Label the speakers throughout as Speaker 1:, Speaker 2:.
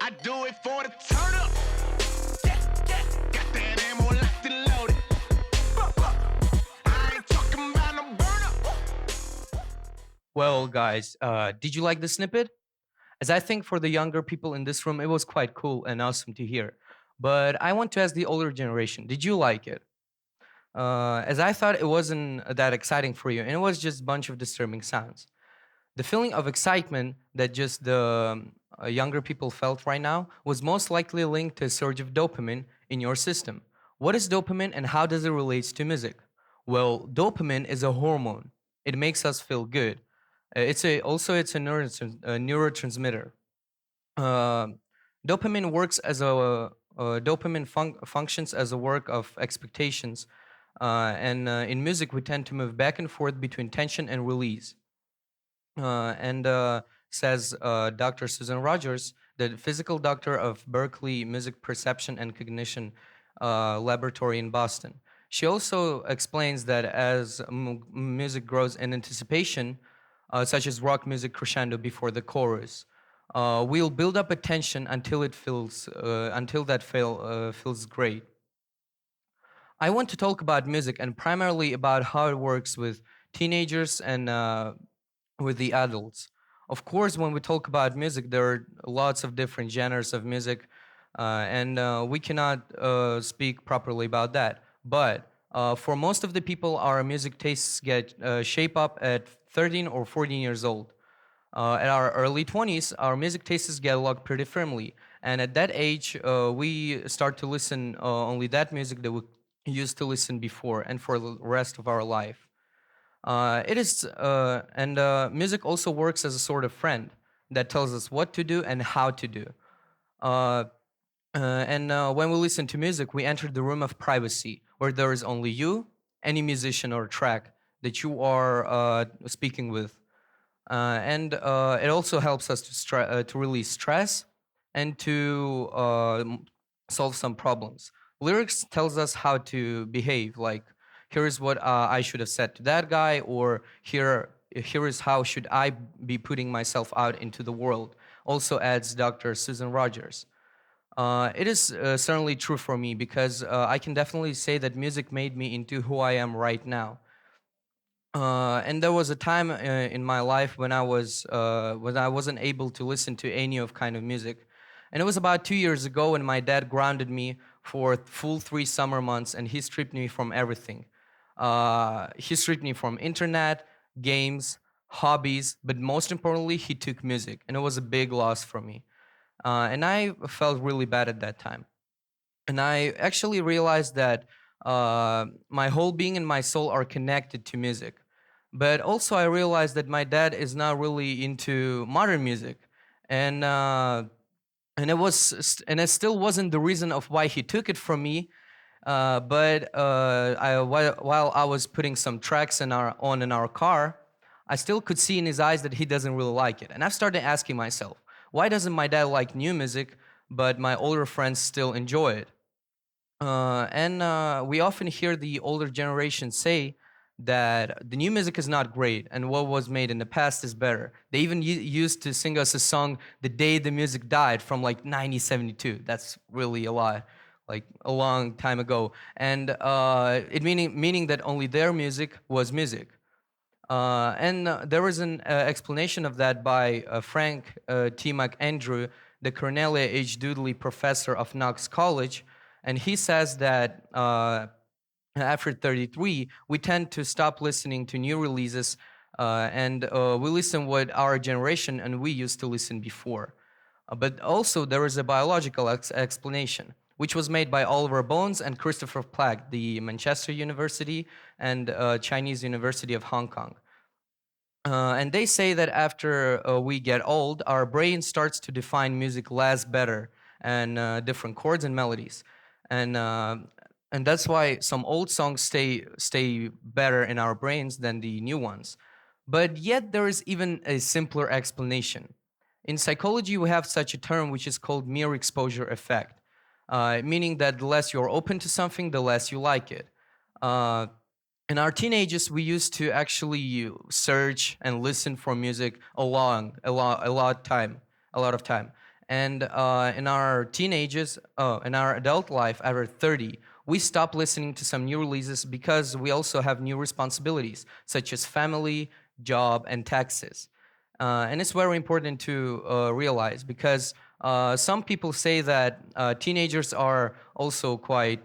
Speaker 1: I do it for the turn up. Yeah, yeah. Got that ammo locked and loaded. I ain't talking about no burn up.
Speaker 2: Well, guys, did you like the snippet? As I think for the younger people in this room, it was quite cool and awesome to hear. But I want to ask the older generation, did you like it? As I thought it wasn't that exciting for you, and it was just a bunch of disturbing sounds. The feeling of excitement that just the younger people felt right now was most likely linked to a surge of dopamine in your system. What is dopamine and how does it relate to music? Well, dopamine is a hormone. It makes us feel good. It's a neurotransmitter. Um Dopamine works as functions as a work of expectations, and in music we tend to move back and forth between tension and release. And Says Dr. Susan Rogers, the physical doctor of Berkeley Music Perception and Cognition Laboratory in Boston. She also explains that as music grows in anticipation, such as rock music crescendo before the chorus, we'll build up a tension until feels great. I want to talk about music and primarily about how it works with teenagers and with the adults. Of course, when we talk about music, there are lots of different genres of music, and we cannot speak properly about that. But for most of the people, our music tastes get shape up at 13 or 14 years old. At our early 20s, our music tastes get locked pretty firmly. And at that age, we start to listen only that music that we used to listen before and for the rest of our life. It is, and Music also works as a sort of friend that tells us what to do and how to do. Uh, and When we listen to music, we enter the room of privacy where there is only you, any musician or track that you are speaking with. It also helps us to release stress and to solve some problems. Lyrics tells us how to behave. Like, here is what I should have said to that guy, or here is how should I be putting myself out into the world. Also adds Dr. Susan Rogers. It is certainly true for me because I can definitely say that music made me into who I am right now. And there was a time in my life when I wasn't able to listen to any of kind of music, and it was about 2 years ago when my dad grounded me for full 3 summer months, and he stripped me from everything. He stripped me from internet, games, hobbies, but most importantly, he took music, and it was a big loss for me. And I felt really bad at that time. And I actually realized that my whole being and my soul are connected to music. But also, I realized that my dad is not really into modern music, and and it still wasn't the reason of why he took it from me. While I was putting some tracks in our car, I still could see in his eyes that he doesn't really like it. And I started asking myself, why doesn't my dad like new music, but my older friends still enjoy it? And We often hear the older generation say that the new music is not great and what was made in the past is better. They even used to sing us a song the day the music died from like 1972. That's really a lot, like a long time ago. And it meaning that only their music was music. There was an explanation of that by Frank T. McAndrew, the Cornelia H. Doodley professor of Knox College. And he says that after 33, we tend to stop listening to new releases and we listen what our generation and we used to listen before. But also, there is a biological explanation, which was made by Oliver Bones and Christopher Plack, the Manchester University and Chinese University of Hong Kong. And they say that after we get old, our brain starts to define music less better and different chords and melodies, and uh, and that's why some old songs stay better in our brains than the new ones. But yet, there is even a simpler explanation. In psychology, we have such a term which is called mere exposure effect, meaning that the less you're open to something, the less you like it. Uh, in our teenagers, we used to actually search and listen for music a lot of time. And in our teenagers, in our adult life, after 30, we stop listening to some new releases because we also have new responsibilities, such as family, job, and taxes. And it's very important to realize because some people say that teenagers are also quite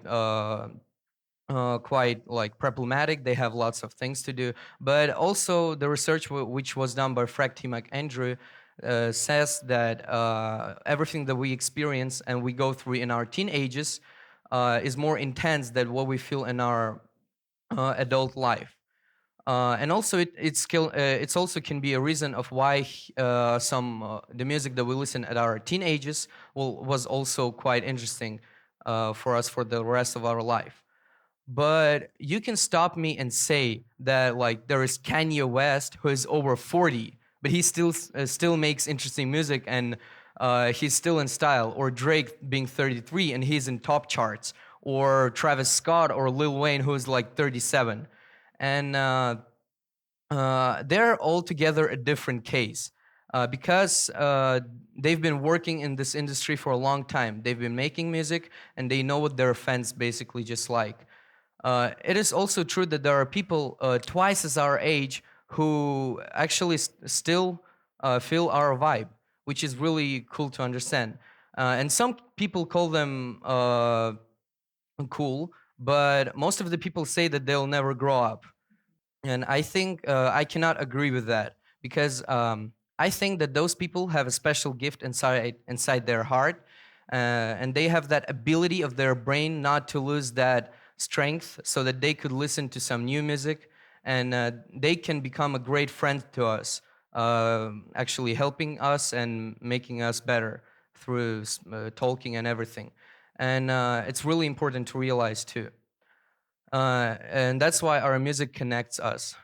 Speaker 2: like problematic. They have lots of things to do. But also the research which was done by Frank T. McAndrew says that everything that we experience and we go through in our teenagers is more intense than what we feel in our adult life. And also it's also can be a reason of why some the music that we listen at our teenagers was also quite interesting for us for the rest of our life. But you can stop me and say that like there is Kanye West who is over 40, but he still makes interesting music and he's still in style. Or Drake being 33 and he's in top charts. Or Travis Scott or Lil Wayne who's like 37, and they're altogether a different case because they've been working in this industry for a long time. They've been making music and they know what their fans basically just like. It is also true that there are people twice as our age who actually still feel our vibe, which is really cool to understand. And some people call them cool, but most of the people say that they'll never grow up. And I think I cannot agree with that because I think that those people have a special gift inside their heart, and they have that ability of their brain not to lose that strength, so that they could listen to some new music, and they can become a great friend to us, actually helping us and making us better through talking and everything. And it's really important to realize too. And that's why our music connects us.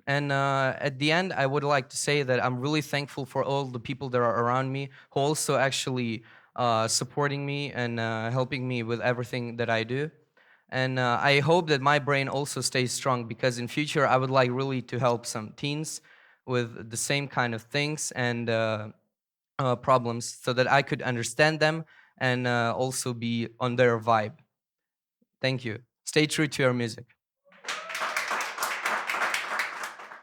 Speaker 2: And at the end, I would like to say that I'm really thankful for all the people that are around me who also actually supporting me and helping me with everything that I do. And I hope that my brain also stays strong because in future I would like really to help some teens with the same kind of things and problems so that I could understand them and also be on their vibe. Thank you. Stay true to your music.